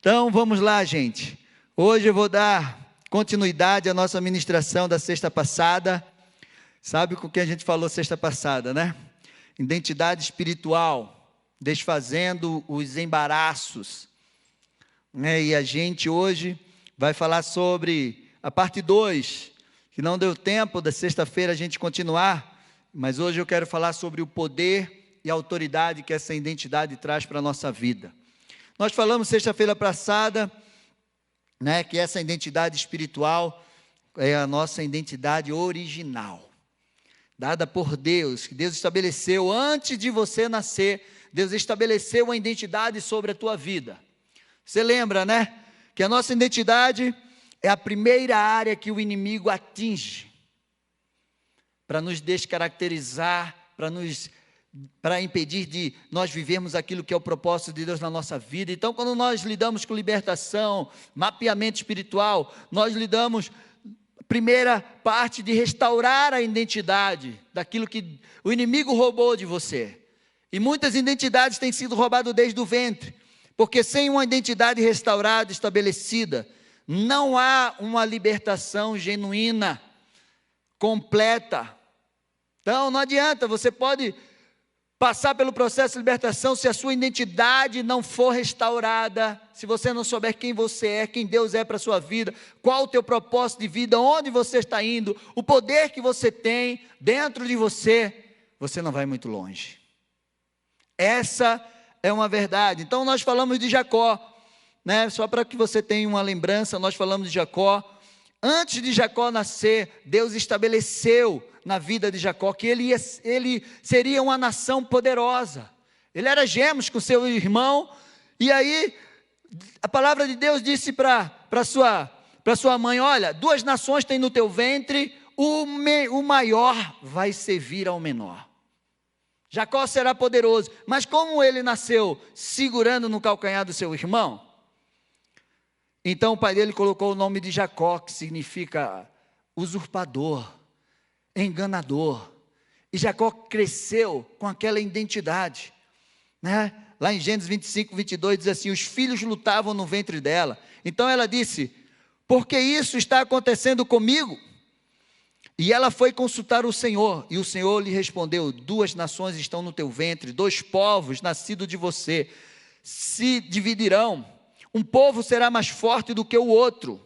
Então, vamos lá, gente. Hoje eu vou dar continuidade à nossa ministração da sexta passada. Sabe com o que a gente falou sexta passada, né? Identidade espiritual, desfazendo os embaraços. E a gente hoje vai falar sobre a parte 2, que não deu tempo da sexta-feira a gente continuar, mas hoje eu quero falar sobre o poder e a autoridade que essa identidade traz para a nossa vida. Nós falamos sexta-feira passada, que essa identidade espiritual é a nossa identidade original, dada por Deus, que Deus estabeleceu antes de você nascer. Deus estabeleceu uma identidade sobre a tua vida. Você lembra, que a nossa identidade é a primeira área que o inimigo atinge para nos descaracterizar, para impedir de nós vivermos aquilo que é o propósito de Deus na nossa vida. Então, quando nós lidamos com libertação, mapeamento espiritual, nós lidamos, primeira parte, de restaurar a identidade daquilo que o inimigo roubou de você. E muitas identidades têm sido roubadas desde o ventre, porque sem uma identidade restaurada, estabelecida, não há uma libertação genuína, completa. Então, não adianta, você pode passar pelo processo de libertação se a sua identidade não for restaurada, se você não souber quem você é, quem Deus é para a sua vida, qual o teu propósito de vida, onde você está indo, o poder que você tem dentro de você, você não vai muito longe. Essa é uma verdade. Então nós falamos de Jacó, só para que você tenha uma lembrança, nós falamos de Jacó. Antes de Jacó nascer, Deus estabeleceu na vida de Jacó que ele seria uma nação poderosa. Ele era gêmeos com seu irmão, e aí a palavra de Deus disse para sua mãe: olha, 2 nações tem no teu ventre, o maior vai servir ao menor. Jacó será poderoso, mas como ele nasceu segurando no calcanhar do seu irmão, então o pai dele colocou o nome de Jacó, que significa usurpador, enganador. E Jacó cresceu com aquela identidade, Lá em Gênesis 25, 22 diz assim: os filhos lutavam no ventre dela. Então ela disse: por que isso está acontecendo comigo? E ela foi consultar o Senhor, e o Senhor lhe respondeu: 2 nações estão no teu ventre, 2 povos nascidos de você se dividirão. Um povo será mais forte do que o outro,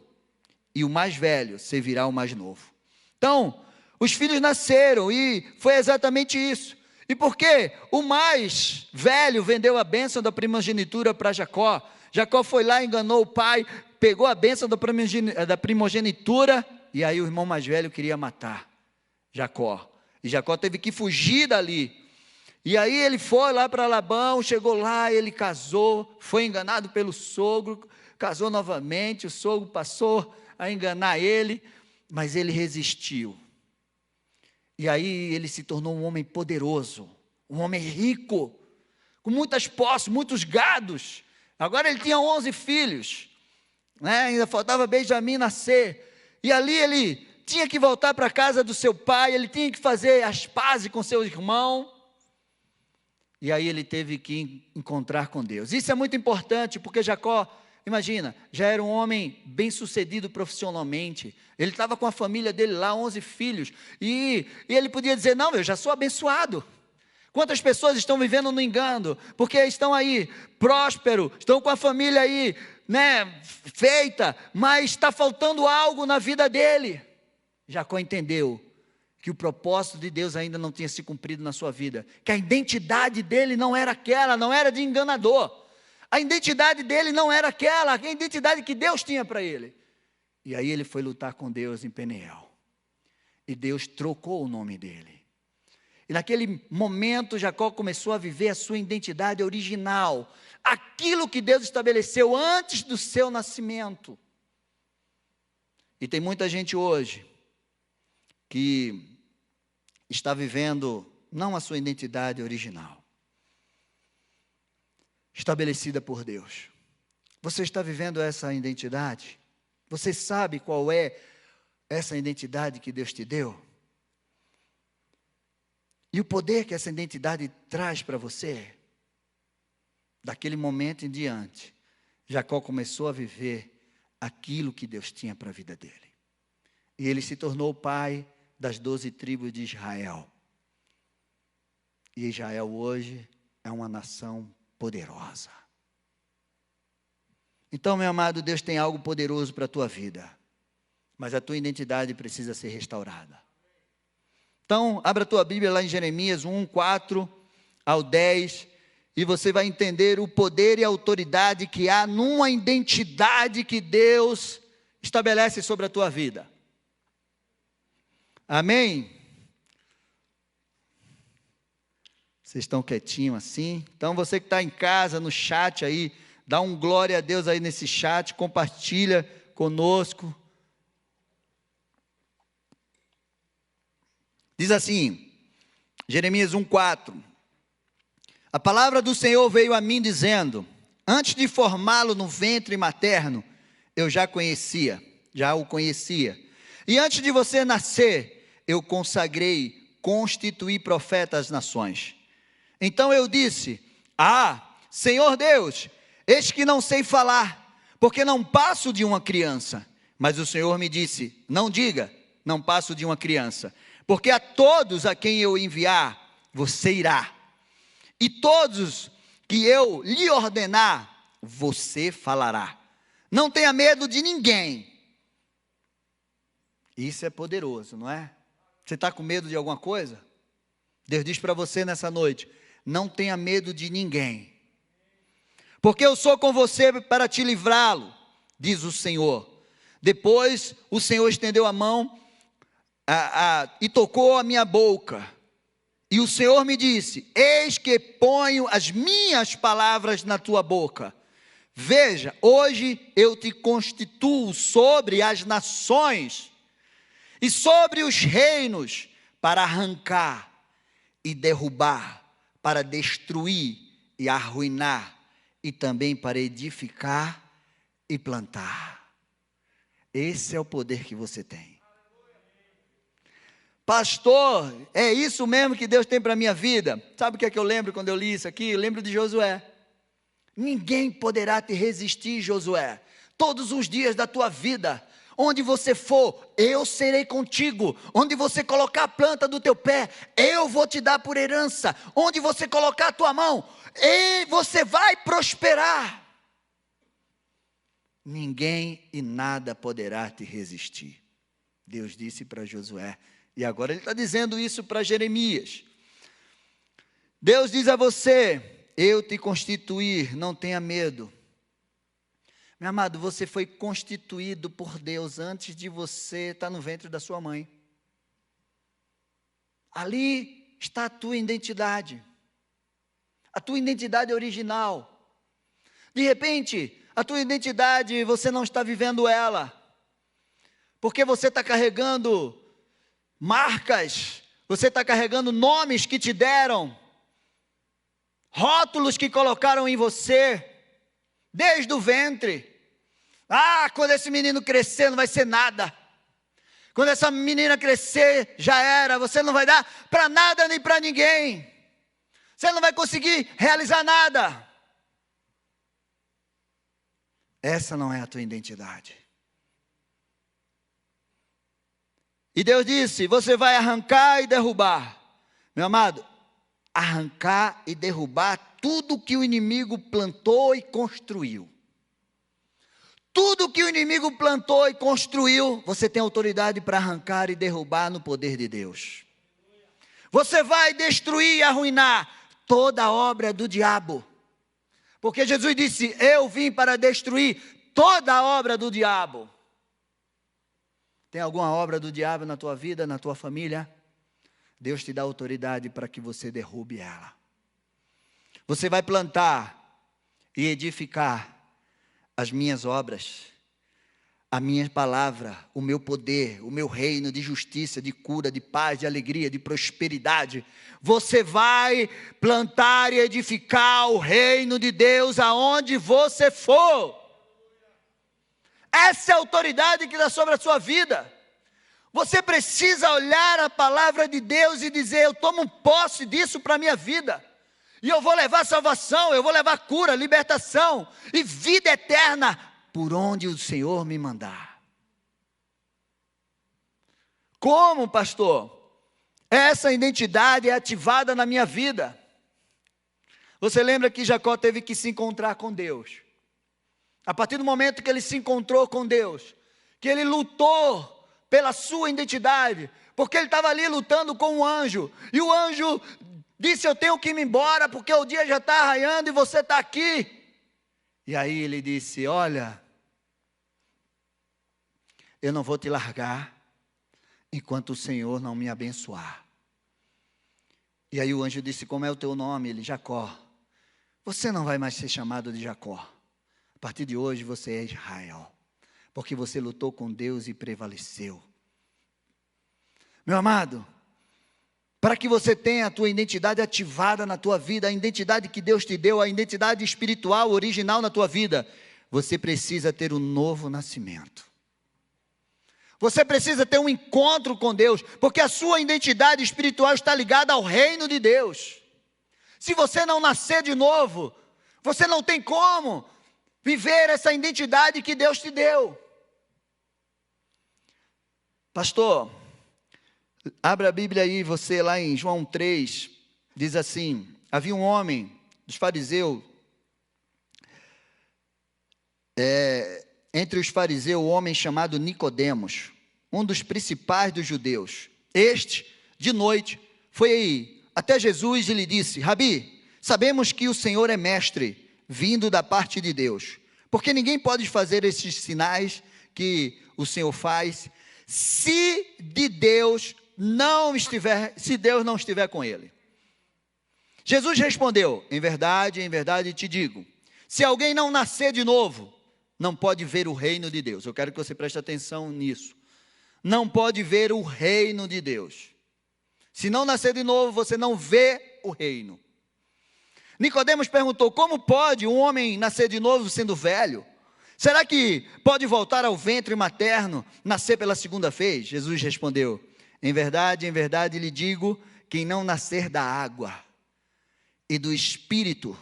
e o mais velho servirá ao mais novo. Então, os filhos nasceram, e foi exatamente isso. E por quê? O mais velho vendeu a bênção da primogenitura para Jacó. Jacó foi lá, enganou o pai, pegou a bênção da primogenitura, e aí o irmão mais velho queria matar Jacó. E Jacó teve que fugir dali. E aí ele foi lá para Labão, chegou lá, ele casou, foi enganado pelo sogro, casou novamente, o sogro passou a enganar ele, mas ele resistiu. E aí ele se tornou um homem poderoso, um homem rico, com muitas posses, muitos gados. Agora ele tinha 11 filhos, ainda faltava Benjamim nascer. E ali ele tinha que voltar para a casa do seu pai, ele tinha que fazer as pazes com seu irmão. E aí ele teve que encontrar com Deus. Isso é muito importante, porque Jacó, imagina, já era um homem bem-sucedido profissionalmente. Ele estava com a família dele lá, 11 filhos. E ele podia dizer: não, eu já sou abençoado. Quantas pessoas estão vivendo no engano, porque estão aí prósperos, estão com a família aí, feita, mas está faltando algo na vida dele. Jacó entendeu que o propósito de Deus ainda não tinha se cumprido na sua vida, que a identidade dele não era aquela, não era de enganador. A identidade dele não era aquela, a identidade que Deus tinha para ele. E aí ele foi lutar com Deus em Peniel. E Deus trocou o nome dele. E naquele momento Jacó começou a viver a sua identidade original, aquilo que Deus estabeleceu antes do seu nascimento. E tem muita gente hoje que está vivendo não a sua identidade original, estabelecida por Deus. Você está vivendo essa identidade? Você sabe qual é essa identidade que Deus te deu? E o poder que essa identidade traz para você? Daquele momento em diante, Jacó começou a viver aquilo que Deus tinha para a vida dele. E ele se tornou o pai das 12 tribos de Israel. E Israel hoje é uma nação poderosa. Então, meu amado, Deus tem algo poderoso para a tua vida. Mas a tua identidade precisa ser restaurada. Então, abra a tua Bíblia lá em Jeremias 1, 4 ao 10. E você vai entender o poder e a autoridade que há numa identidade que Deus estabelece sobre a tua vida. Amém? Vocês estão quietinhos assim? Então você que está em casa, no chat aí, dá um glória a Deus aí nesse chat, compartilha conosco. Diz assim, Jeremias 1,4. A palavra do Senhor veio a mim dizendo, antes de formá-lo no ventre materno, eu já o conhecia. E antes de você nascer, eu constituí profeta às nações. Então eu disse, Senhor Deus, eis que não sei falar, porque não passo de uma criança. Mas o Senhor me disse, não diga, não passo de uma criança, porque a todos a quem eu enviar, você irá. E todos que eu lhe ordenar, você falará. Não tenha medo de ninguém. Isso é poderoso, não é? Você está com medo de alguma coisa? Deus diz para você nessa noite, não tenha medo de ninguém. Porque eu sou com você para te livrá-lo, diz o Senhor. Depois o Senhor estendeu a mão e tocou a minha boca. E o Senhor me disse, eis que ponho as minhas palavras na tua boca. Veja, hoje eu te constituo sobre as nações e sobre os reinos para arrancar e derrubar, para destruir e arruinar, e também para edificar e plantar. Esse é o poder que você tem. Pastor, é isso mesmo que Deus tem para a minha vida? Sabe o que é que eu lembro quando eu li isso aqui? Eu lembro de Josué. Ninguém poderá te resistir, Josué. Todos os dias da tua vida, onde você for, eu serei contigo. Onde você colocar a planta do teu pé, eu vou te dar por herança. Onde você colocar a tua mão, você vai prosperar. Ninguém e nada poderá te resistir. Deus disse para Josué. E agora ele está dizendo isso para Jeremias. Deus diz a você, eu te constituí, não tenha medo. Meu amado, você foi constituído por Deus antes de você estar no ventre da sua mãe. Ali está a tua identidade. A tua identidade original. De repente, a tua identidade, você não está vivendo ela. Porque você está carregando marcas, você está carregando nomes que te deram, rótulos que colocaram em você, desde o ventre. Quando esse menino crescer não vai ser nada. Quando essa menina crescer, já era, você não vai dar para nada nem para ninguém. Você não vai conseguir realizar nada. Essa não é a tua identidade. E Deus disse, você vai arrancar e derrubar. Meu amado, arrancar e derrubar tudo que o inimigo plantou e construiu. Tudo que o inimigo plantou e construiu, você tem autoridade para arrancar e derrubar no poder de Deus. Você vai destruir e arruinar toda a obra do diabo. Porque Jesus disse, eu vim para destruir toda a obra do diabo. Tem alguma obra do diabo na tua vida, na tua família? Deus te dá autoridade para que você derrube ela. Você vai plantar e edificar as minhas obras, a minha palavra, o meu poder, o meu reino de justiça, de cura, de paz, de alegria, de prosperidade. Você vai plantar e edificar o reino de Deus aonde você for. Essa é a autoridade que dá sobre a sua vida. Você precisa olhar a palavra de Deus e dizer, eu tomo posse disso para a minha vida. E eu vou levar salvação, eu vou levar cura, libertação e vida eterna por onde o Senhor me mandar. Como, pastor? Essa identidade é ativada na minha vida. Você lembra que Jacó teve que se encontrar com Deus? A partir do momento que ele se encontrou com Deus, que ele lutou pela sua identidade, porque ele estava ali lutando com um anjo, e o anjo disse: eu tenho que ir embora, porque o dia já está raiando e você está aqui. E aí ele disse: olha, eu não vou te largar, enquanto o Senhor não me abençoar. E aí o anjo disse: como é o teu nome? Ele: Jacó. Você não vai mais ser chamado de Jacó. A partir de hoje você é Israel, porque você lutou com Deus e prevaleceu. Meu amado, para que você tenha a tua identidade ativada na tua vida, a identidade que Deus te deu, a identidade espiritual original na tua vida, você precisa ter um novo nascimento. Você precisa ter um encontro com Deus, porque a sua identidade espiritual está ligada ao reino de Deus. Se você não nascer de novo, você não tem como viver essa identidade que Deus te deu. Pastor, abra a Bíblia aí, você lá em João 3, diz assim: havia um homem dos fariseus, entre os fariseus, um homem chamado Nicodemos, um dos principais dos judeus. Este, de noite, foi até Jesus e lhe disse: Rabi, sabemos que o Senhor é mestre, vindo da parte de Deus, porque ninguém pode fazer esses sinais que o Senhor faz, se Deus não estiver com ele. Jesus respondeu: em verdade te digo, se alguém não nascer de novo, não pode ver o reino de Deus. Eu quero que você preste atenção nisso. Não pode ver o reino de Deus. Se não nascer de novo, você não vê o reino. Nicodemos perguntou: como pode um homem nascer de novo sendo velho? Será que pode voltar ao ventre materno, nascer pela segunda vez? Jesus respondeu: em verdade lhe digo, quem não nascer da água e do Espírito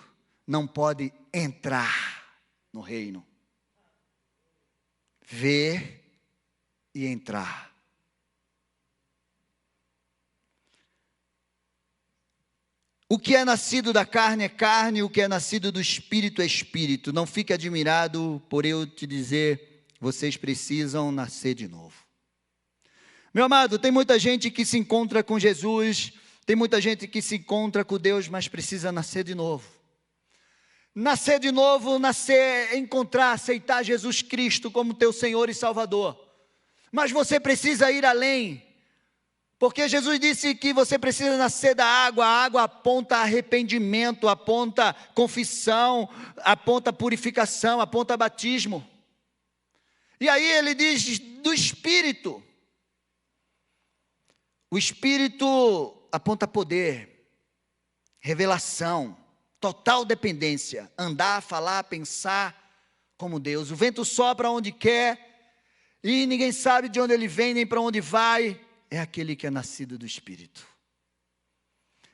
não pode entrar no reino. Ver e entrar. O que é nascido da carne é carne, o que é nascido do Espírito é Espírito. Não fique admirado por eu te dizer, vocês precisam nascer de novo. Meu amado, tem muita gente que se encontra com Jesus, tem muita gente que se encontra com Deus, mas precisa nascer de novo. Nascer de novo, encontrar, aceitar Jesus Cristo como teu Senhor e Salvador. Mas você precisa ir além, porque Jesus disse que você precisa nascer da água. A água aponta arrependimento, aponta confissão, aponta purificação, aponta batismo. E aí ele diz do Espírito. O Espírito aponta poder, revelação, total dependência, andar, falar, pensar como Deus. O vento sopra onde quer e ninguém sabe de onde ele vem nem para onde vai. É aquele que é nascido do Espírito.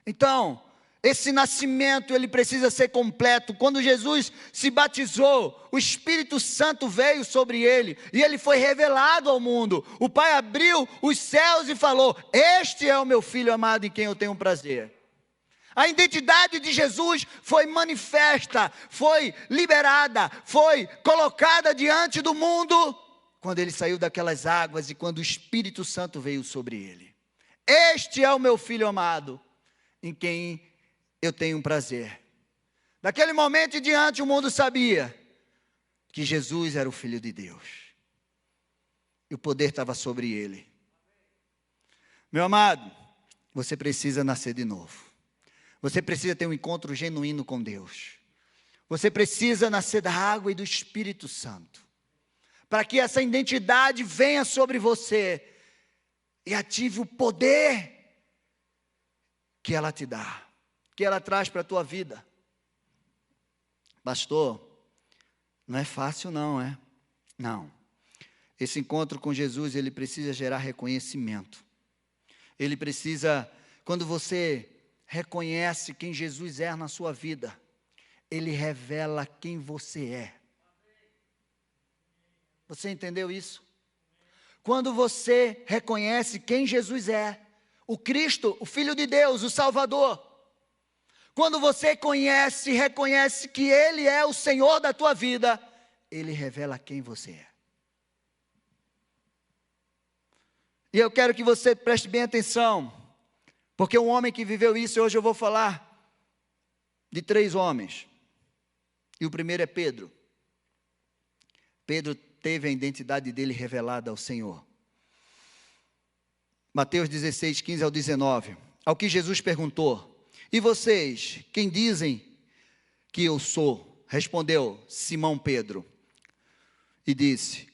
Então, esse nascimento ele precisa ser completo. Quando Jesus se batizou, o Espírito Santo veio sobre ele e ele foi revelado ao mundo. O Pai abriu os céus e falou: este é o meu Filho amado em quem eu tenho prazer. A identidade de Jesus foi manifesta, foi liberada, foi colocada diante do mundo quando ele saiu daquelas águas e quando o Espírito Santo veio sobre ele. Este é o meu Filho amado em quem eu tenho prazer. Daquele momento em diante o mundo sabia que Jesus era o Filho de Deus. E o poder estava sobre ele. Meu amado, você precisa nascer de novo. Você precisa ter um encontro genuíno com Deus. Você precisa nascer da água e do Espírito Santo, para que essa identidade venha sobre você e ative o poder que ela te dá, que ela traz para a tua vida. Pastor, não é fácil não, é? Não. Esse encontro com Jesus, ele precisa gerar reconhecimento. Ele precisa, quando você reconhece quem Jesus é na sua vida, Ele revela quem você é. Você entendeu isso? Quando você reconhece quem Jesus é, o Cristo, o Filho de Deus, o Salvador, quando você conhece e reconhece que Ele é o Senhor da tua vida, Ele revela quem você é. E eu quero que você preste bem atenção, porque um homem que viveu isso, e hoje eu vou falar de 3 homens. E o primeiro é Pedro. Pedro teve a identidade dele revelada ao Senhor. Mateus 16, 15 ao 19. Ao que Jesus perguntou: e vocês, quem dizem que eu sou? Respondeu Simão Pedro e disse: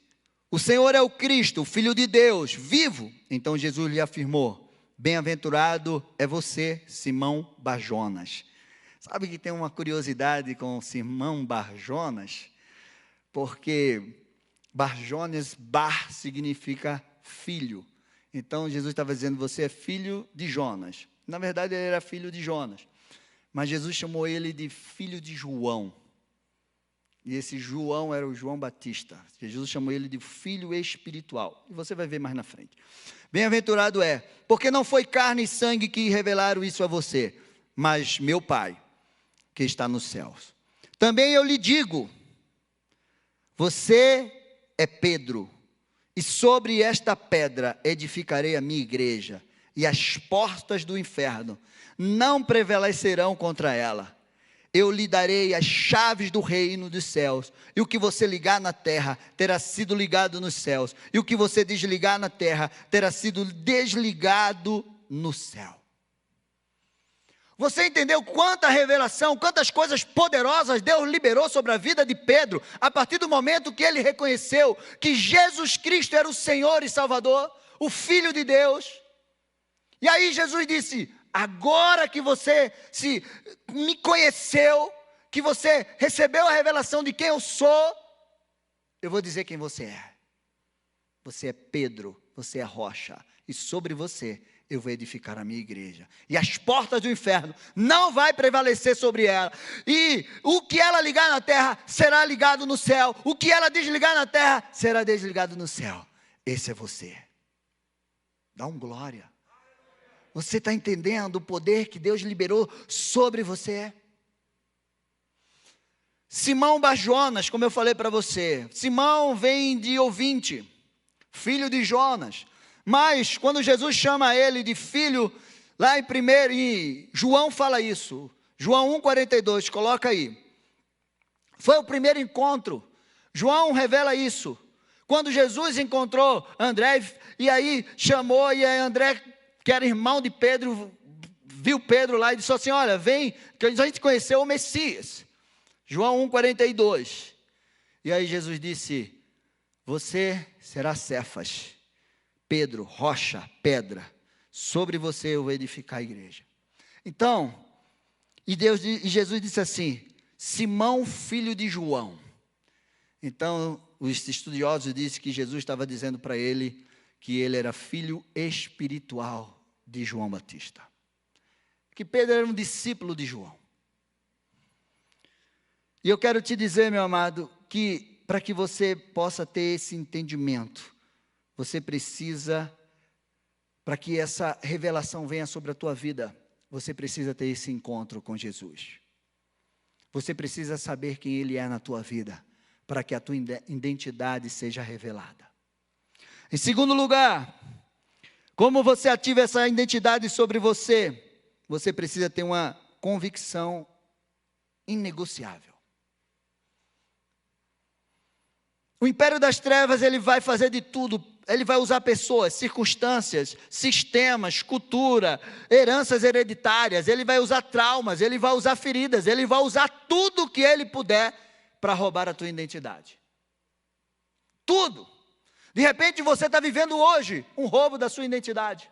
o Senhor é o Cristo, o Filho de Deus, vivo. Então Jesus lhe afirmou: bem-aventurado é você, Simão Bar-Jonas. Sabe que tem uma curiosidade com Simão Bar-Jonas? Porque Bar-Jonas, Bar significa filho. Então Jesus estava dizendo: você é filho de Jonas. Na verdade ele era filho de Jonas, mas Jesus chamou ele de filho de João. E esse João era o João Batista. Jesus chamou ele de filho espiritual. E você vai ver mais na frente. Bem-aventurado é, porque não foi carne e sangue que revelaram isso a você, mas meu Pai, que está nos céus. Também eu lhe digo: você é Pedro, e sobre esta pedra edificarei a minha igreja, e as portas do inferno não prevalecerão contra ela. Eu lhe darei as chaves do reino dos céus, e o que você ligar na terra terá sido ligado nos céus, e o que você desligar na terra terá sido desligado no céu. Você entendeu quanta revelação, quantas coisas poderosas Deus liberou sobre a vida de Pedro, a partir do momento que ele reconheceu que Jesus Cristo era o Senhor e Salvador, o Filho de Deus. E aí Jesus disse: agora que você me conheceu, que você recebeu a revelação de quem eu sou, eu vou dizer quem você é. Você é Pedro, você é rocha, e sobre você eu vou edificar a minha igreja. E as portas do inferno não vai prevalecer sobre ela. E o que ela ligar na terra será ligado no céu. O que ela desligar na terra será desligado no céu. Esse é você. Dá um glória. Você está entendendo o poder que Deus liberou sobre você? Simão Bar-Jonas, como eu falei para você. Simão vem de ouvinte, filho de Jonas. Mas quando Jesus chama ele de filho, lá em João fala isso. João 1,42, coloca aí. Foi o primeiro encontro. João revela isso. Quando Jesus encontrou André, e aí chamou, e aí André, que era irmão de Pedro, viu Pedro lá e disse assim: olha, vem, que a gente conheceu o Messias. João 1,42. E aí Jesus disse: você será Cefas, Pedro, rocha, pedra, sobre você eu vou edificar a igreja. Então, e Jesus disse assim: Simão, filho de João. Então, os estudiosos dizem que Jesus estava dizendo para ele que ele era filho espiritual de João Batista. Que Pedro era um discípulo de João. E eu quero te dizer, meu amado, que para que você possa ter esse entendimento, você precisa, para que essa revelação venha sobre a tua vida, você precisa ter esse encontro com Jesus. Você precisa saber quem Ele é na tua vida, para que a tua identidade seja revelada. Em segundo lugar, como você ativa essa identidade sobre você? Você precisa ter uma convicção inegociável. O império das trevas, ele vai fazer de tudo. Ele vai usar pessoas, circunstâncias, sistemas, cultura, heranças hereditárias. Ele vai usar traumas, ele vai usar feridas, ele vai usar tudo que ele puder para roubar a tua identidade. Tudo. De repente você está vivendo hoje um roubo da sua identidade.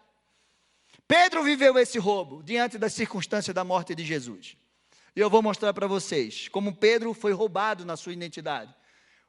Pedro viveu esse roubo diante das circunstâncias da morte de Jesus. E eu vou mostrar para vocês como Pedro foi roubado na sua identidade.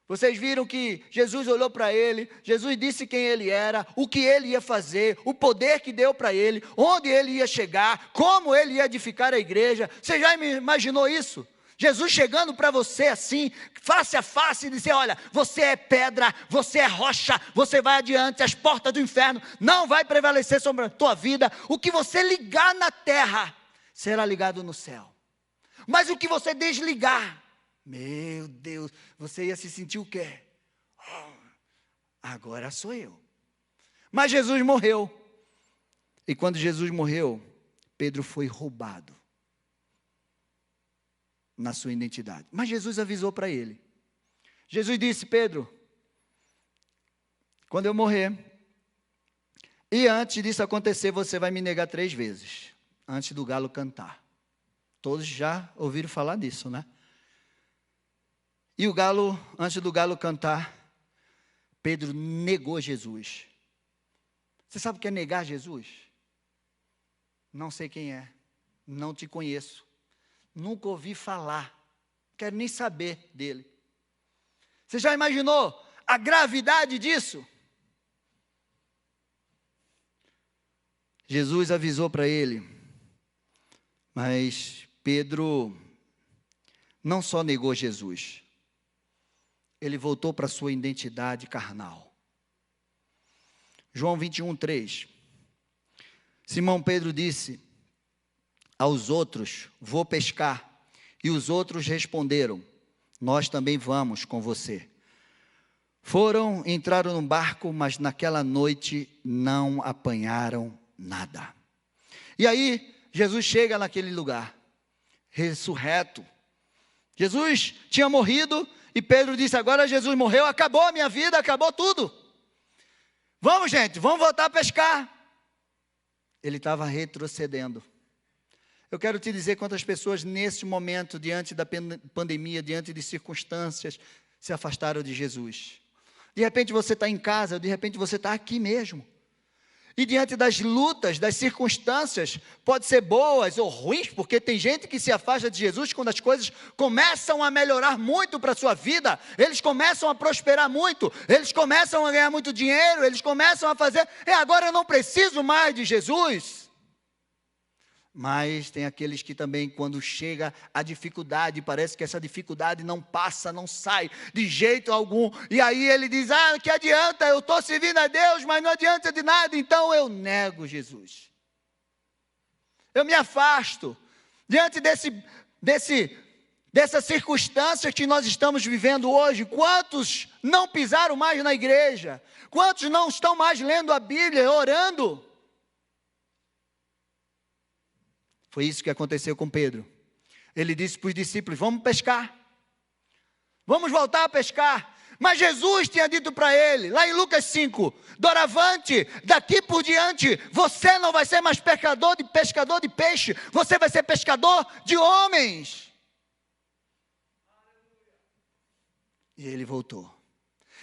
Vocês viram que Jesus olhou para ele, Jesus disse quem ele era, o que ele ia fazer, o poder que deu para ele, onde ele ia chegar, como ele ia edificar a igreja. Você já imaginou isso? Jesus chegando para você assim, face a face, e dizer: olha, você é pedra, você é rocha, você vai adiante, as portas do inferno não vai prevalecer sobre a tua vida. O que você ligar na terra, será ligado no céu. Mas o que você desligar, meu Deus, você ia se sentir o quê? Oh, agora sou eu. Mas Jesus morreu. E quando Jesus morreu, Pedro foi roubado na sua identidade. Mas Jesus avisou para ele. Jesus disse: Pedro, quando eu morrer, e antes disso acontecer, você vai me negar 3 vezes, antes do galo cantar. Todos já ouviram falar disso, né? E o galo, antes do galo cantar, Pedro negou Jesus. Você sabe o que é negar Jesus? Não sei quem é, não te conheço, nunca ouvi falar, quero nem saber dele. Você já imaginou a gravidade disso? Jesus avisou para ele, mas Pedro não só negou Jesus, ele voltou para a sua identidade carnal. João 21:3. Simão Pedro disse aos outros: vou pescar. E os outros responderam: nós também vamos com você. Entraram no barco, mas naquela noite não apanharam nada. E aí, Jesus chega naquele lugar, ressurreto. Jesus tinha morrido, e Pedro disse: agora Jesus morreu, acabou a minha vida, acabou tudo. Vamos, gente, vamos voltar a pescar. Ele estava retrocedendo. Eu quero te dizer quantas pessoas nesse momento, diante da pandemia, diante de circunstâncias, se afastaram de Jesus. De repente você está em casa, de repente você está aqui mesmo. E diante das lutas, das circunstâncias, pode ser boas ou ruins, porque tem gente que se afasta de Jesus quando as coisas começam a melhorar muito para a sua vida, eles começam a prosperar muito, eles começam a ganhar muito dinheiro, eles começam a fazer, agora eu não preciso mais de Jesus. Mas tem aqueles que também, quando chega a dificuldade, parece que essa dificuldade não passa, não sai de jeito algum. E aí ele diz: que adianta, eu estou servindo a Deus, mas não adianta de nada, então eu nego Jesus. Eu me afasto. Diante dessa circunstância que nós estamos vivendo hoje, quantos não pisaram mais na igreja? Quantos não estão mais lendo a Bíblia, orando? Foi isso que aconteceu com Pedro. Ele disse para os discípulos: vamos pescar. Vamos voltar a pescar. Mas Jesus tinha dito para ele, lá em Lucas 5, doravante, daqui por diante, você não vai ser mais pescador de peixe, você vai ser pescador de homens. E ele voltou.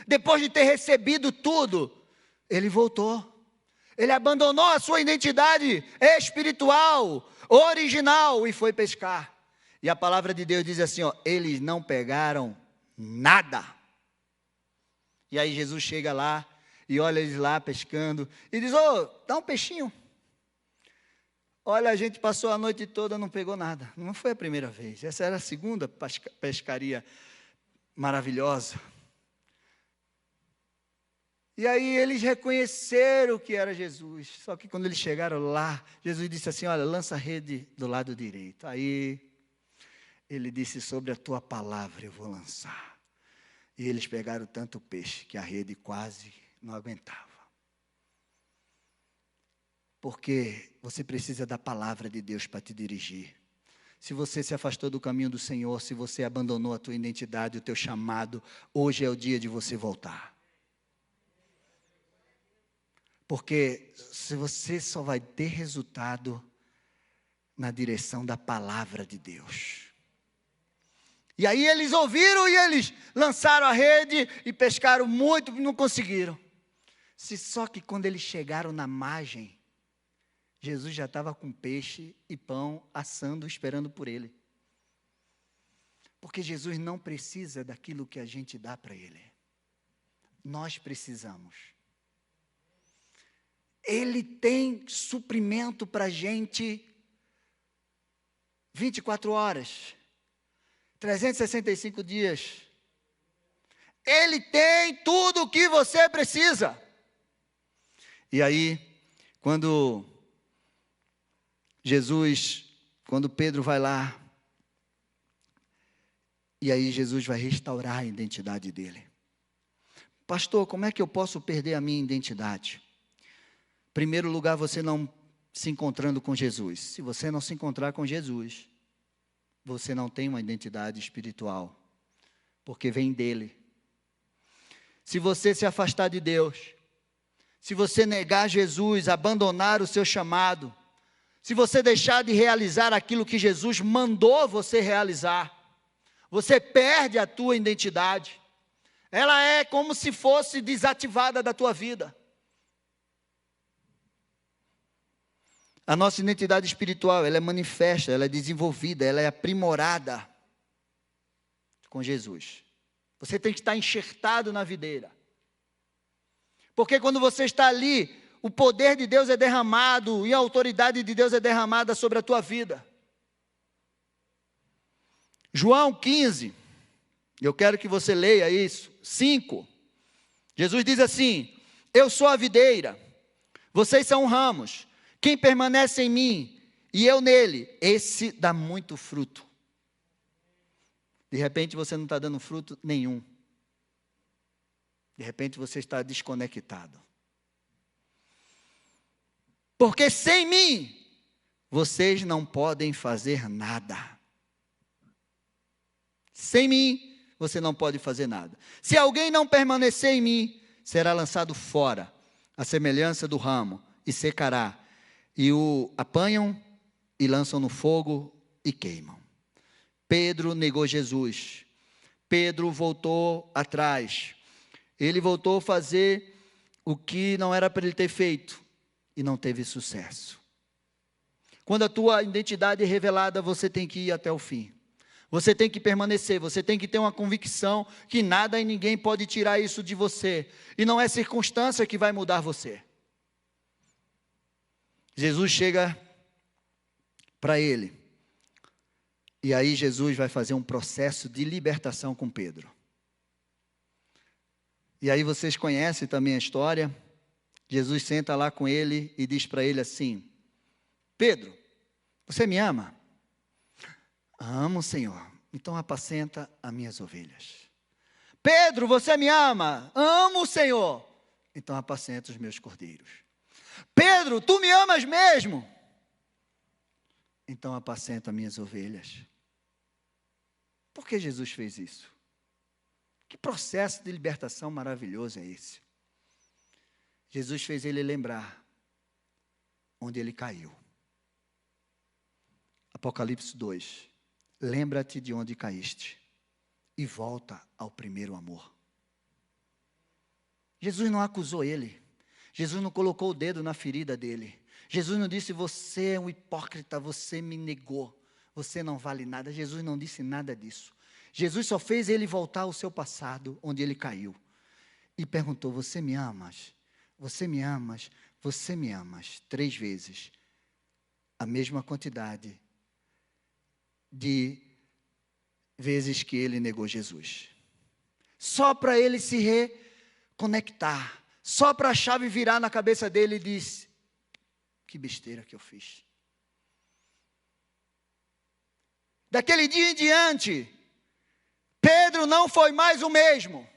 Depois de ter recebido tudo, ele voltou. Ele abandonou a sua identidade espiritual, original, e foi pescar. E a palavra de Deus diz assim, eles não pegaram nada. E aí Jesus chega lá e olha eles lá pescando e diz: dá um peixinho. Olha, a gente passou a noite toda, não pegou nada. Não foi a primeira vez, essa era a segunda pescaria maravilhosa. E aí eles reconheceram que era Jesus. Só que quando eles chegaram lá, Jesus disse assim: olha, lança a rede do lado direito. Aí ele disse: sobre a tua palavra eu vou lançar. E eles pegaram tanto peixe que a rede quase não aguentava. Porque você precisa da palavra de Deus para te dirigir. Se você se afastou do caminho do Senhor, se você abandonou a tua identidade, o teu chamado, hoje é o dia de você voltar. Porque se você só vai ter resultado na direção da palavra de Deus. E aí eles ouviram e eles lançaram a rede e pescaram muito, não conseguiram. Só que quando eles chegaram na margem, Jesus já estava com peixe e pão assando, esperando por ele. Porque Jesus não precisa daquilo que a gente dá para Ele. Nós precisamos. Ele tem suprimento para a gente 24 horas, 365 dias. Ele tem tudo o que você precisa. E aí, quando Pedro vai lá, e aí Jesus vai restaurar a identidade dele. Pastor, como é que eu posso perder a minha identidade? Em primeiro lugar, você não se encontrando com Jesus. Se você não se encontrar com Jesus, você não tem uma identidade espiritual, porque vem dele. Se você se afastar de Deus, se você negar Jesus, abandonar o seu chamado, se você deixar de realizar aquilo que Jesus mandou você realizar, você perde a tua identidade. Ela é como se fosse desativada da tua vida. A nossa identidade espiritual, ela é manifesta, ela é desenvolvida, ela é aprimorada com Jesus. Você tem que estar enxertado na videira. Porque quando você está ali, o poder de Deus é derramado e a autoridade de Deus é derramada sobre a tua vida. João 15, eu quero que você leia isso, 5. Jesus diz assim: eu sou a videira, vocês são ramos. Quem permanece em mim e eu nele, esse dá muito fruto. De repente você não está dando fruto nenhum. De repente você está desconectado. Porque sem mim, vocês não podem fazer nada. Sem mim, você não pode fazer nada. Se alguém não permanecer em mim, será lançado fora, à semelhança do ramo, e secará. E o apanham e lançam no fogo e queimam. Pedro negou Jesus. Pedro voltou atrás. Ele voltou a fazer o que não era para ele ter feito e não teve sucesso. Quando a tua identidade é revelada, você tem que ir até o fim. Você tem que permanecer, você tem que ter uma convicção que nada e ninguém pode tirar isso de você. E não é circunstância que vai mudar você. Jesus chega para ele. E aí Jesus vai fazer um processo de libertação com Pedro. E aí vocês conhecem também a história. Jesus senta lá com ele e diz para ele assim: Pedro, você me ama? Amo, Senhor. Então apacenta as minhas ovelhas. Pedro, você me ama? Amo, Senhor. Então apacenta os meus cordeiros. Pedro, tu me amas mesmo? Então apacenta as minhas ovelhas. Por que Jesus fez isso? Que processo de libertação maravilhoso é esse? Jesus fez ele lembrar onde ele caiu. Apocalipse 2. Lembra-te de onde caíste e volta ao primeiro amor. Jesus não acusou ele. Jesus não colocou o dedo na ferida dele. Jesus não disse: você é um hipócrita, você me negou, você não vale nada. Jesus não disse nada disso. Jesus só fez ele voltar ao seu passado, onde ele caiu. E perguntou: você me amas? Você me amas? Você me amas? 3 vezes. A mesma quantidade de vezes que ele negou Jesus. Só para ele se reconectar. Só para a chave virar na cabeça dele e disse: que besteira que eu fiz. Daquele dia em diante, Pedro não foi mais o mesmo.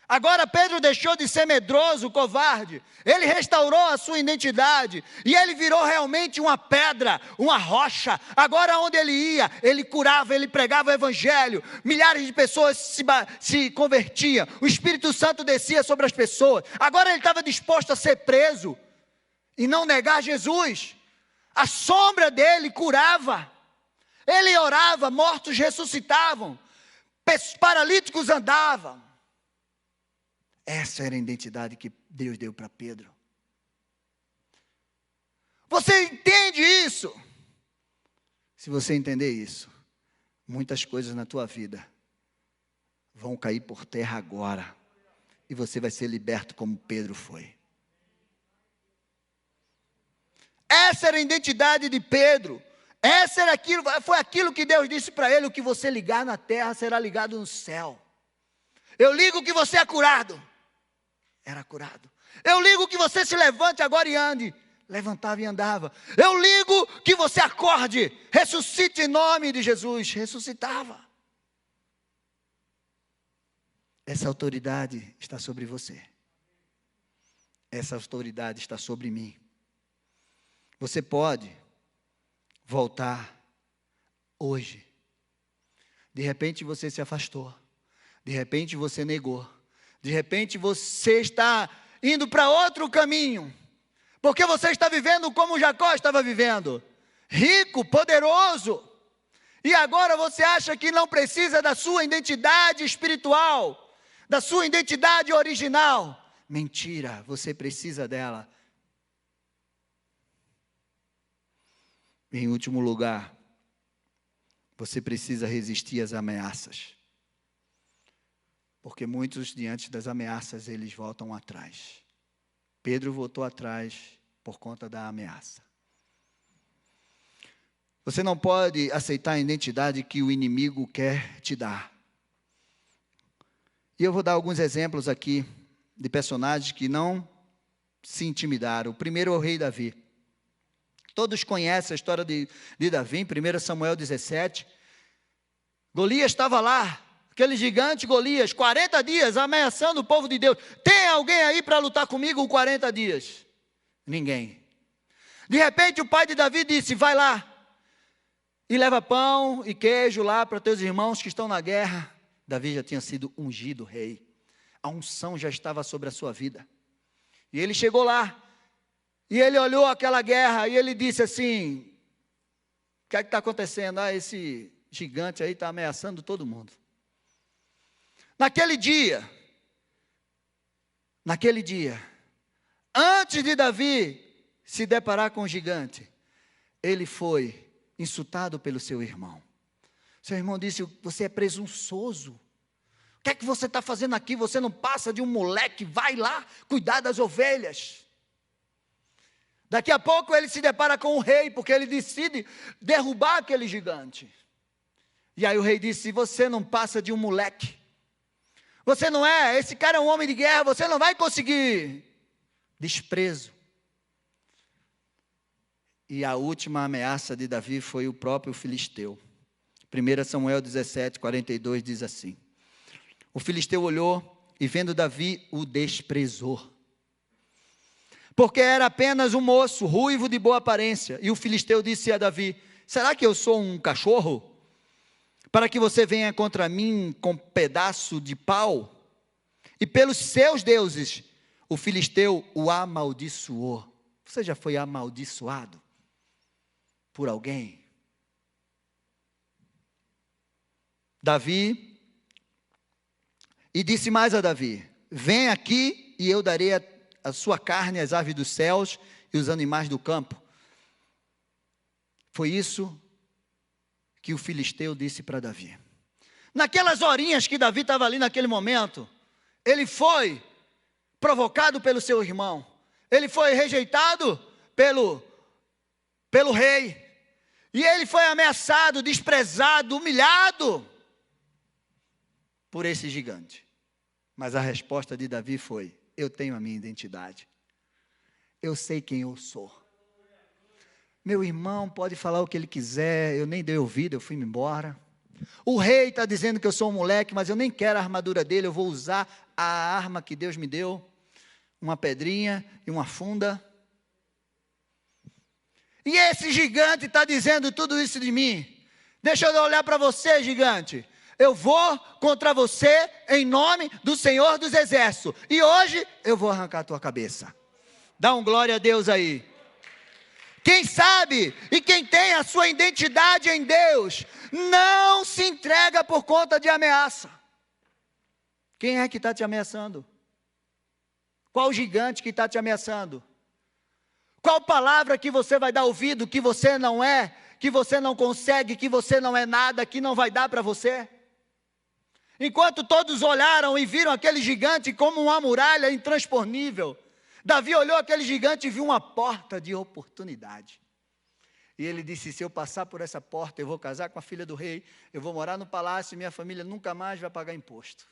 Agora Pedro deixou de ser medroso, covarde. Ele restaurou a sua identidade. E ele virou realmente uma pedra, uma rocha. Agora onde ele ia, ele curava, ele pregava o evangelho. Milhares de pessoas se convertiam. O Espírito Santo descia sobre as pessoas. Agora ele estava disposto a ser preso e não negar Jesus. A sombra dele curava. Ele orava, mortos ressuscitavam. Paralíticos andavam. Essa era a identidade que Deus deu para Pedro. Você entende isso? Se você entender isso, muitas coisas na tua vida vão cair por terra agora. E você vai ser liberto como Pedro foi. Essa era a identidade de Pedro. Foi aquilo que Deus disse para ele: o que você ligar na terra será ligado no céu. Eu ligo que você é curado. Era curado. Eu ligo que você se levante agora e ande. Levantava e andava. Eu ligo que você acorde. Ressuscite em nome de Jesus. Ressuscitava. Essa autoridade está sobre você. Essa autoridade está sobre mim. Você pode voltar hoje. De repente você se afastou. De repente você negou. De repente você está indo para outro caminho. Porque você está vivendo como Jacó estava vivendo. Rico, poderoso. E agora você acha que não precisa da sua identidade espiritual. Da sua identidade original. Mentira, você precisa dela. Em último lugar, você precisa resistir às ameaças. Porque muitos, diante das ameaças, eles voltam atrás. Pedro voltou atrás por conta da ameaça. Você não pode aceitar a identidade que o inimigo quer te dar. E eu vou dar alguns exemplos aqui de personagens que não se intimidaram. O primeiro é o rei Davi. Todos conhecem a história de Davi, em 1 Samuel 17. Golias estava lá, aquele gigante Golias, 40 dias ameaçando o povo de Deus. Tem alguém aí para lutar comigo 40 dias? Ninguém. De repente o pai de Davi disse: vai lá e leva pão e queijo lá para teus irmãos que estão na guerra. Davi já tinha sido ungido rei. A unção já estava sobre a sua vida. E ele chegou lá. E ele olhou aquela guerra e ele disse assim: o que é que está acontecendo? Esse gigante aí está ameaçando todo mundo. Naquele dia, antes de Davi se deparar com o gigante, ele foi insultado pelo seu irmão. Seu irmão disse: você é presunçoso. O que é que você está fazendo aqui? Você não passa de um moleque, vai lá cuidar das ovelhas. Daqui a pouco ele se depara com o rei, porque ele decide derrubar aquele gigante. E aí o rei disse: você não passa de um moleque. Você não é, esse cara é um homem de guerra, você não vai conseguir. Desprezo. E a última ameaça de Davi foi o próprio filisteu. 1 Samuel 17, 42 diz assim: o filisteu olhou e vendo Davi, o desprezou. Porque era apenas um moço, ruivo de boa aparência. E o filisteu disse a Davi: será que eu sou um cachorro? Para que você venha contra mim com pedaço de pau? E pelos seus deuses, o filisteu o amaldiçoou. Você já foi amaldiçoado por alguém? Davi, e disse mais a Davi: vem aqui e eu darei a sua carne às aves dos céus e os animais do campo. Foi isso que o filisteu disse para Davi. Naquelas horinhas que Davi estava ali naquele momento, ele foi provocado pelo seu irmão. Ele foi rejeitado pelo rei. E ele foi ameaçado, desprezado, humilhado por esse gigante. Mas a resposta de Davi foi: eu tenho a minha identidade. Eu sei quem eu sou. Meu irmão pode falar o que ele quiser, eu nem dei ouvido, eu fui embora. O rei está dizendo que eu sou um moleque, mas eu nem quero a armadura dele, eu vou usar a arma que Deus me deu, uma pedrinha e uma funda. E esse gigante está dizendo tudo isso de mim. Deixa eu olhar para você, gigante. Eu vou contra você em nome do Senhor dos Exércitos. E hoje eu vou arrancar a tua cabeça. Dá um glória a Deus aí. Quem sabe e quem tem a sua identidade em Deus, não se entrega por conta de ameaça. Quem é que está te ameaçando? Qual o gigante que está te ameaçando? Qual palavra que você vai dar ouvido, que você não é, que você não consegue, que você não é nada, que não vai dar para você? Enquanto todos olharam e viram aquele gigante como uma muralha intransponível, Davi olhou aquele gigante e viu uma porta de oportunidade. E ele disse, se eu passar por essa porta, eu vou casar com a filha do rei, eu vou morar no palácio e minha família nunca mais vai pagar imposto.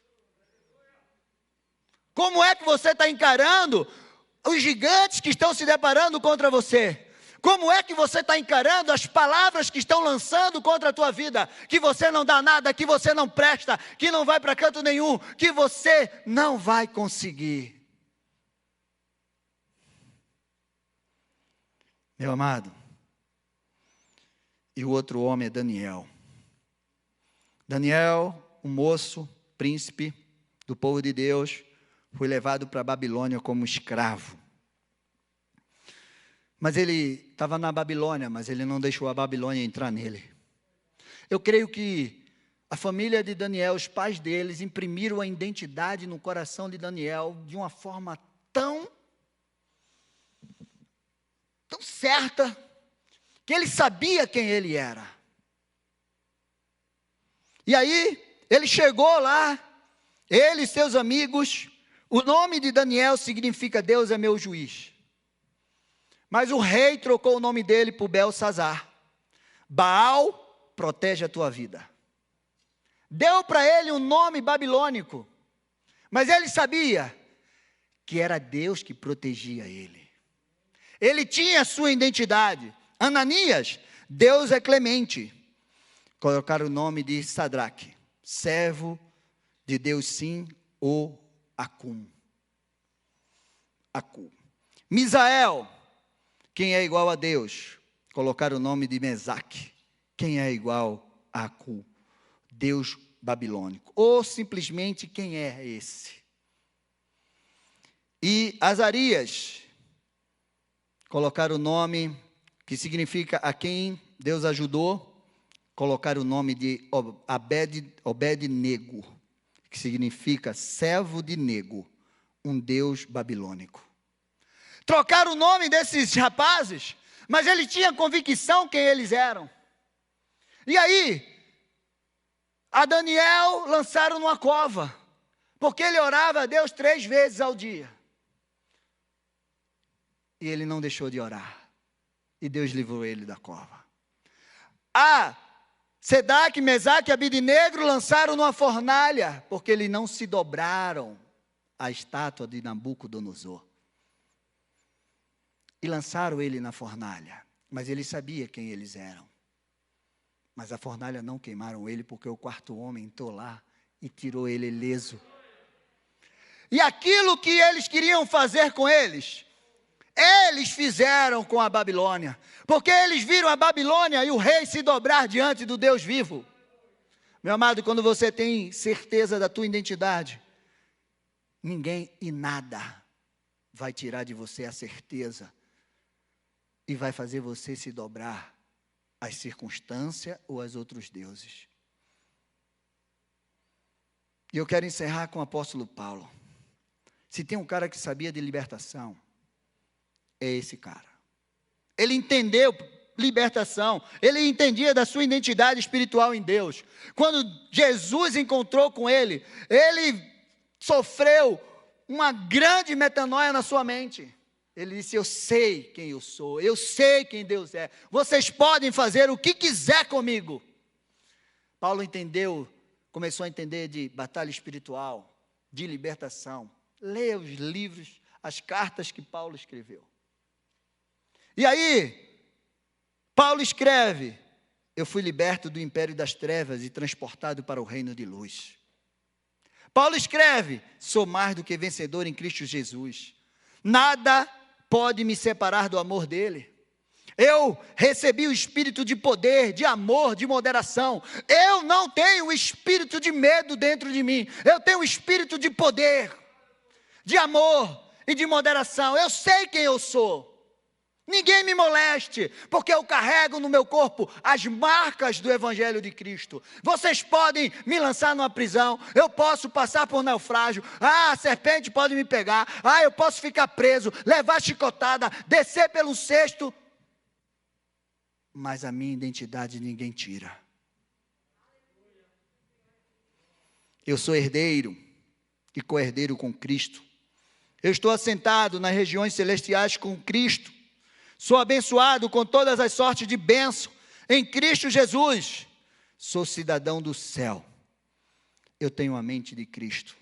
Como é que você está encarando os gigantes que estão se deparando contra você? Como é que você está encarando as palavras que estão lançando contra a tua vida? Que você não dá nada, que você não presta, que não vai para canto nenhum, que você não vai conseguir. Meu amado, e o outro homem é Daniel. Daniel, um moço, príncipe do povo de Deus, foi levado para a Babilônia como escravo. Mas ele estava na Babilônia, mas ele não deixou a Babilônia entrar nele. Eu creio que a família de Daniel, os pais deles, imprimiram a identidade no coração de Daniel de uma forma tão certa, que ele sabia quem ele era. E aí, ele chegou lá, ele e seus amigos. O nome de Daniel significa Deus é meu juiz. Mas o rei trocou o nome dele por Belsazar. Baal protege a tua vida. Deu para ele um nome babilônico. Mas ele sabia que era Deus que protegia ele. Ele tinha a sua identidade. Ananias, Deus é clemente. Colocaram o nome de Sadraque, servo de Deus sim, ou Acum. Misael, quem é igual a Deus? Colocaram o nome de Mesaque, quem é igual a Acu? Deus babilônico. Ou simplesmente quem é esse? E Azarias, colocaram o nome que significa a quem Deus ajudou, colocaram o nome de Obed-Nego, que significa servo de Nego, um deus babilônico. Trocaram o nome desses rapazes, mas ele tinha convicção quem eles eram. E aí, a Daniel lançaram numa cova, porque ele orava a Deus 3 vezes ao dia. E ele não deixou de orar. E Deus livrou ele da cova. Sedaque, Mesaque e Abidnego lançaram numa fornalha, porque eles não se dobraram à estátua de Nabucodonosor. E lançaram ele na fornalha, mas ele sabia quem eles eram. Mas a fornalha não queimaram ele, porque o quarto homem entrou lá e tirou ele ileso. E aquilo que eles queriam fazer com eles fizeram com a Babilônia, porque eles viram a Babilônia e o rei se dobrar diante do Deus vivo. Meu amado, quando você tem certeza da tua identidade, ninguém e nada vai tirar de você a certeza e vai fazer você se dobrar às circunstâncias ou aos outros deuses. E eu quero encerrar com o apóstolo Paulo. Se tem um cara que sabia de libertação, é esse cara. Ele entendeu libertação, ele entendia da sua identidade espiritual em Deus. Quando Jesus encontrou com ele, ele sofreu uma grande metanoia na sua mente. Ele disse, eu sei quem eu sou, eu sei quem Deus é. Vocês podem fazer o que quiser comigo. Paulo entendeu, começou a entender de batalha espiritual, de libertação. Leia os livros, as cartas que Paulo escreveu. E aí, Paulo escreve, eu fui liberto do império das trevas e transportado para o reino de luz. Paulo escreve, sou mais do que vencedor em Cristo Jesus. Nada pode me separar do amor dele. Eu recebi o espírito de poder, de amor, de moderação. Eu não tenho o espírito de medo dentro de mim. Eu tenho o espírito de poder, de amor e de moderação. Eu sei quem eu sou. Ninguém me moleste, porque eu carrego no meu corpo as marcas do Evangelho de Cristo. Vocês podem me lançar numa prisão, eu posso passar por naufrágio, a serpente pode me pegar, eu posso ficar preso, levar chicotada, descer pelo cesto, mas a minha identidade ninguém tira. Eu sou herdeiro e co-herdeiro com Cristo. Eu estou assentado nas regiões celestiais com Cristo. Sou abençoado com todas as sortes de bênção em Cristo Jesus. Sou cidadão do céu. Eu tenho a mente de Cristo.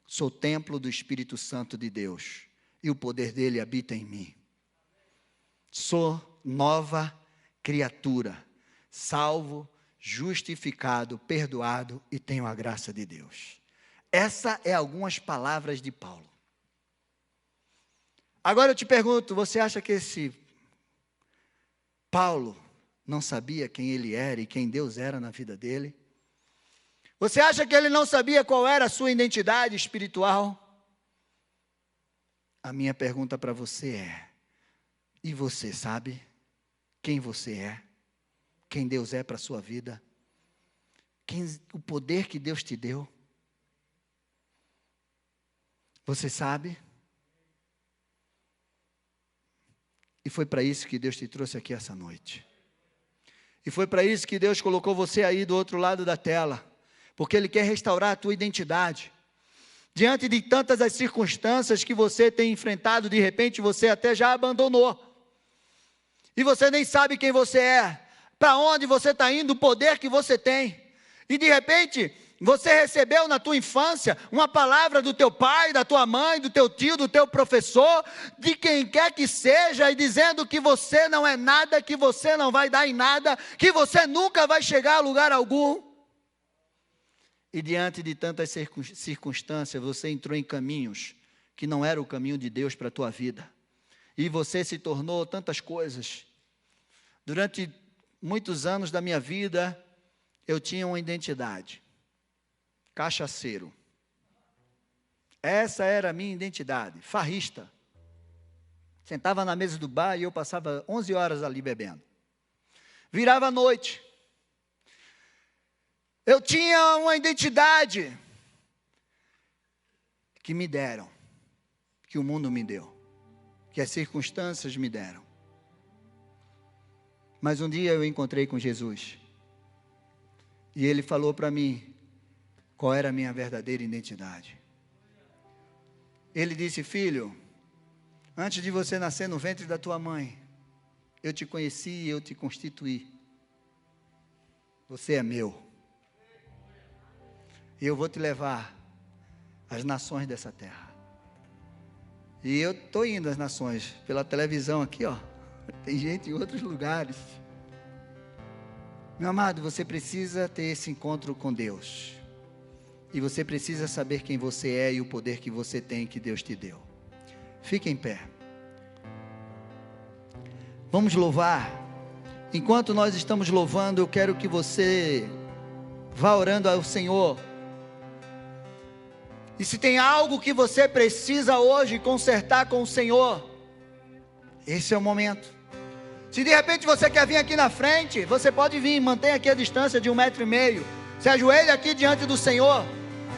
Sou templo do Espírito Santo de Deus. E o poder dele habita em mim. Sou nova criatura. Salvo, justificado, perdoado e tenho a graça de Deus. Essa é algumas palavras de Paulo. Agora eu te pergunto, você acha que esse Paulo não sabia quem ele era e quem Deus era na vida dele? Você acha que ele não sabia qual era a sua identidade espiritual? A minha pergunta para você é, e você sabe quem você é? Quem Deus é para a sua vida? O poder que Deus te deu? Você sabe? E foi para isso que Deus te trouxe aqui essa noite. E foi para isso que Deus colocou você aí do outro lado da tela. Porque Ele quer restaurar a tua identidade. Diante de tantas as circunstâncias que você tem enfrentado, de repente você até já abandonou. E você nem sabe quem você é, para onde você está indo, o poder que você tem. E de repente, você recebeu na tua infância uma palavra do teu pai, da tua mãe, do teu tio, do teu professor, de quem quer que seja, e dizendo que você não é nada, que você não vai dar em nada, que você nunca vai chegar a lugar algum. E diante de tantas circunstâncias, você entrou em caminhos que não era o caminho de Deus para a tua vida. E você se tornou tantas coisas. Durante muitos anos da minha vida, eu tinha uma identidade. Cachaceiro. Essa era a minha identidade. Farrista. Sentava na mesa do bar e eu passava 11 horas ali bebendo. Virava a noite. Eu tinha uma identidade que me deram, que o mundo me deu, que as circunstâncias me deram. Mas um dia eu encontrei com Jesus. E Ele falou para mim qual era a minha verdadeira identidade. Ele disse: filho, antes de você nascer no ventre da tua mãe, eu te conheci e eu te constituí. Você é meu. E eu vou te levar às nações dessa terra. E eu estou indo às nações, pela televisão aqui, ó. Tem gente em outros lugares. Meu amado, você precisa ter esse encontro com Deus. E você precisa saber quem você é e o poder que você tem, que Deus te deu. Fique em pé. Vamos louvar. Enquanto nós estamos louvando, eu quero que você vá orando ao Senhor. E se tem algo que você precisa hoje consertar com o Senhor, esse é o momento. Se de repente você quer vir aqui na frente, você pode vir, mantenha aqui a distância de 1,5 metro. Se ajoelha aqui diante do Senhor.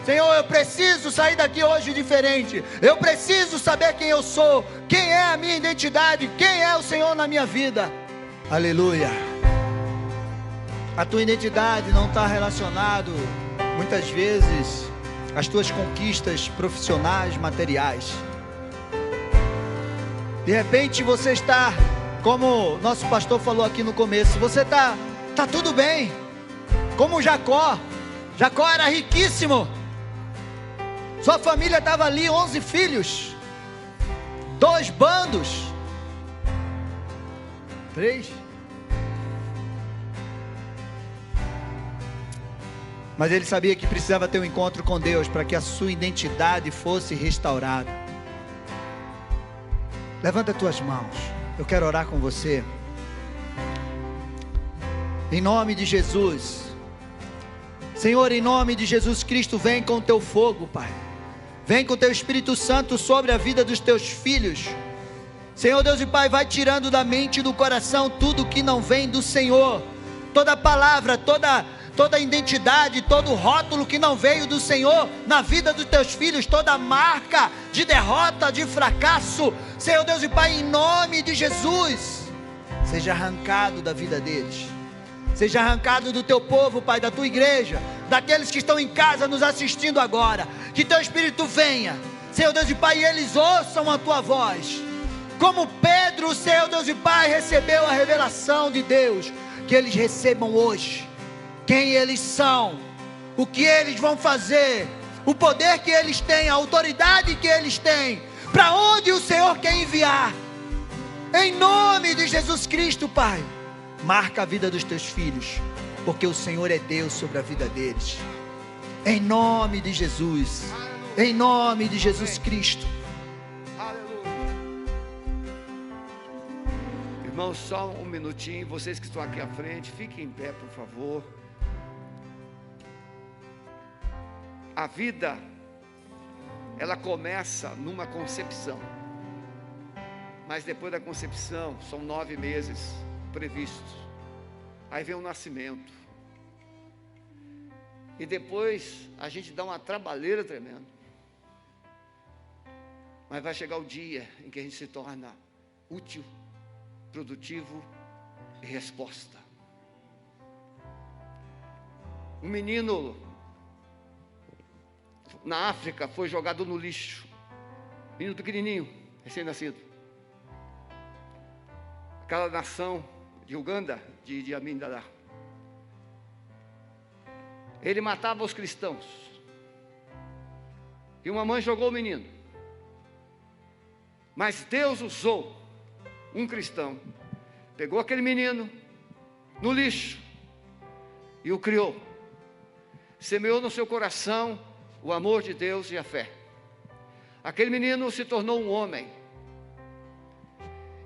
Senhor, eu preciso sair daqui hoje diferente. Eu preciso saber quem eu sou, quem é a minha identidade, quem é o Senhor na minha vida. Aleluia. A tua identidade não está relacionado, muitas vezes, às tuas conquistas profissionais, materiais. De repente você está, como nosso pastor falou aqui no começo, você está tudo bem. Como Jacó. Jacó era riquíssimo. Sua família estava ali, 11 filhos, 2 bandos, 3. Mas ele sabia que precisava ter um encontro com Deus para que a sua identidade fosse restaurada. Levanta as tuas mãos, eu quero orar com você. Em nome de Jesus. Senhor, em nome de Jesus Cristo, vem com o teu fogo, Pai. Vem com o teu Espírito Santo sobre a vida dos teus filhos. Senhor Deus e Pai, vai tirando da mente e do coração tudo que não vem do Senhor, toda palavra, toda identidade, todo rótulo que não veio do Senhor na vida dos teus filhos, toda marca de derrota, de fracasso, Senhor Deus e Pai, em nome de Jesus, seja arrancado da vida deles, seja arrancado do teu povo, Pai, da tua igreja, daqueles que estão em casa nos assistindo agora, que teu Espírito venha, Senhor Deus e Pai, e eles ouçam a tua voz, como Pedro, Senhor Deus e Pai, recebeu a revelação de Deus, que eles recebam hoje, quem eles são, o que eles vão fazer, o poder que eles têm, a autoridade que eles têm, para onde o Senhor quer enviar, em nome de Jesus Cristo, Pai, marca a vida dos teus filhos, porque o Senhor é Deus sobre a vida deles, em nome de Jesus, em nome de Jesus Cristo. Irmãos, só um minutinho, vocês que estão aqui à frente, fiquem em pé, por favor. A vida, ela começa numa concepção, mas depois da concepção, são 9 meses previstos, aí vem o nascimento, e depois a gente dá uma trabalheira tremenda, mas vai chegar o dia em que a gente se torna útil, produtivo e resposta. Um menino na África foi jogado no lixo, menino pequenininho, recém-nascido. Aquela nação de Uganda, de Idi Amin Dada, ele matava os cristãos, e uma mãe jogou o menino, mas Deus usou um cristão, pegou aquele menino no lixo e o criou, semeou no seu coração o amor de Deus e a fé. Aquele menino se tornou um homem,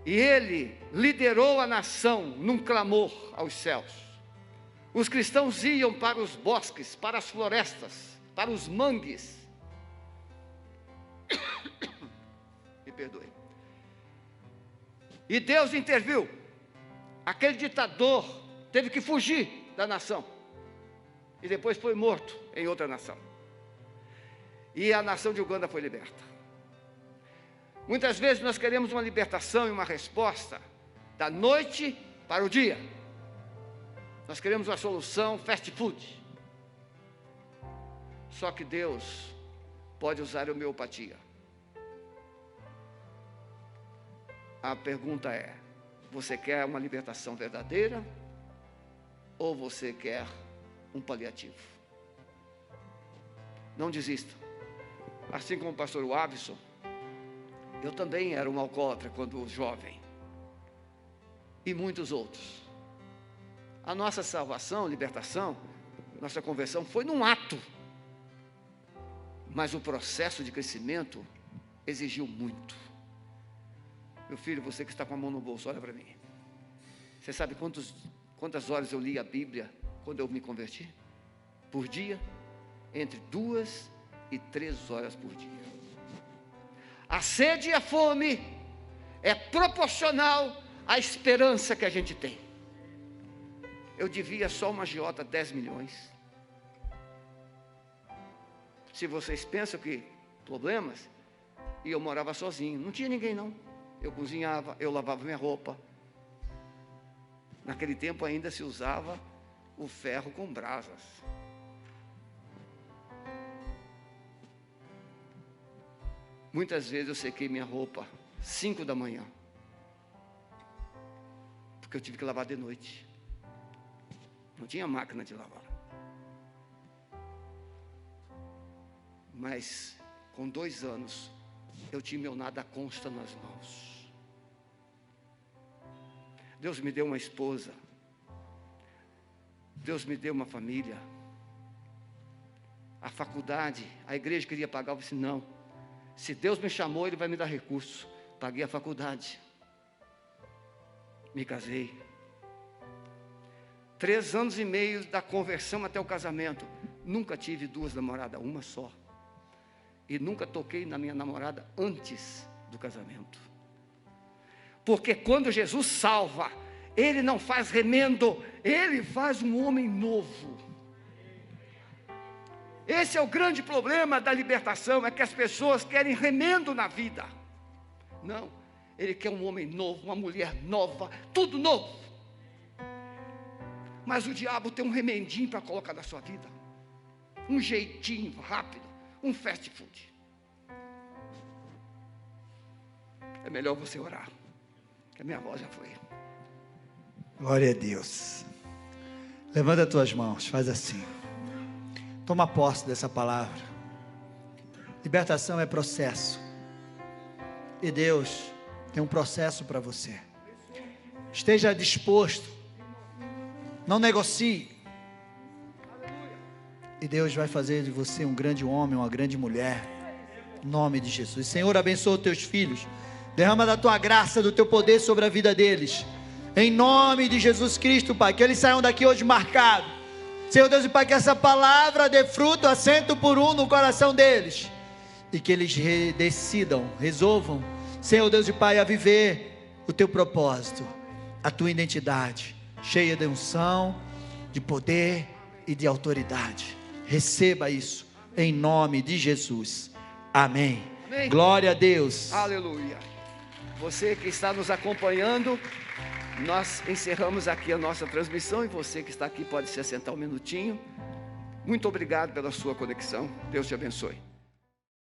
e ele liderou a nação num clamor aos céus. Os cristãos iam para os bosques, para as florestas, para os mangues, me perdoe. E Deus interviu. Aquele ditador teve que fugir da nação, e depois foi morto em outra nação, e a nação de Uganda foi liberta. Muitas vezes nós queremos uma libertação e uma resposta da noite para o dia. Nós queremos uma solução fast food. Só que Deus pode usar a homeopatia. A pergunta é: você quer uma libertação verdadeira ou você quer um paliativo? Não desista. Assim como o pastor Wavison, eu também era um alcoólatra quando jovem, e muitos outros. A nossa salvação, libertação, nossa conversão foi num ato, mas o processo de crescimento exigiu muito. Meu filho, você que está com a mão no bolso, olha para mim. Você sabe quantas horas eu li a Bíblia quando eu me converti? Por dia? Entre 2 e 3 horas por dia. A sede e a fome é proporcional à esperança que a gente tem. Eu devia só uma agiota 10 milhões. Se vocês pensam que problemas, e eu morava sozinho, não tinha ninguém não. Eu cozinhava, eu lavava minha roupa. Naquele tempo ainda se usava o ferro com brasas. Muitas vezes eu sequei minha roupa 5 da manhã, porque eu tive que lavar de noite. Não tinha máquina de lavar. Mas com 2 anos eu tinha meu nada consta nas mãos. Deus me deu uma esposa, Deus me deu uma família, a faculdade, a igreja queria pagar, eu disse não, se Deus me chamou, Ele vai me dar recursos. Paguei a faculdade, me casei, 3 anos e meio da conversão até o casamento, nunca tive 2 namoradas, uma só, e nunca toquei na minha namorada antes do casamento. Porque quando Jesus salva, Ele não faz remendo, Ele faz um homem novo. Esse é o grande problema da libertação, é que as pessoas querem remendo na vida. Não, Ele quer um homem novo, uma mulher nova, tudo novo. Mas o diabo tem um remendinho para colocar na sua vida. Um jeitinho rápido, um fast food. É melhor você orar, que a minha voz já foi. Glória a Deus. Levanta as tuas mãos, faz assim. Toma posse dessa palavra. Libertação é processo. E Deus tem um processo para você. Esteja disposto. Não negocie. E Deus vai fazer de você um grande homem, uma grande mulher. Em nome de Jesus. Senhor, abençoa os teus filhos. Derrama da tua graça, do teu poder sobre a vida deles. Em nome de Jesus Cristo, Pai. Que eles saiam daqui hoje marcados. Senhor Deus e Pai, que essa palavra dê fruto, assento por um no coração deles. E que eles decidam, resolvam, Senhor Deus e Pai, a viver o teu propósito, a tua identidade, cheia de unção, de poder e de autoridade. Receba isso, em nome de Jesus. Amém. Amém. Glória a Deus. Aleluia. Você que está nos acompanhando, nós encerramos aqui a nossa transmissão, e você que está aqui pode se assentar um minutinho. Muito obrigado pela sua conexão. Deus te abençoe.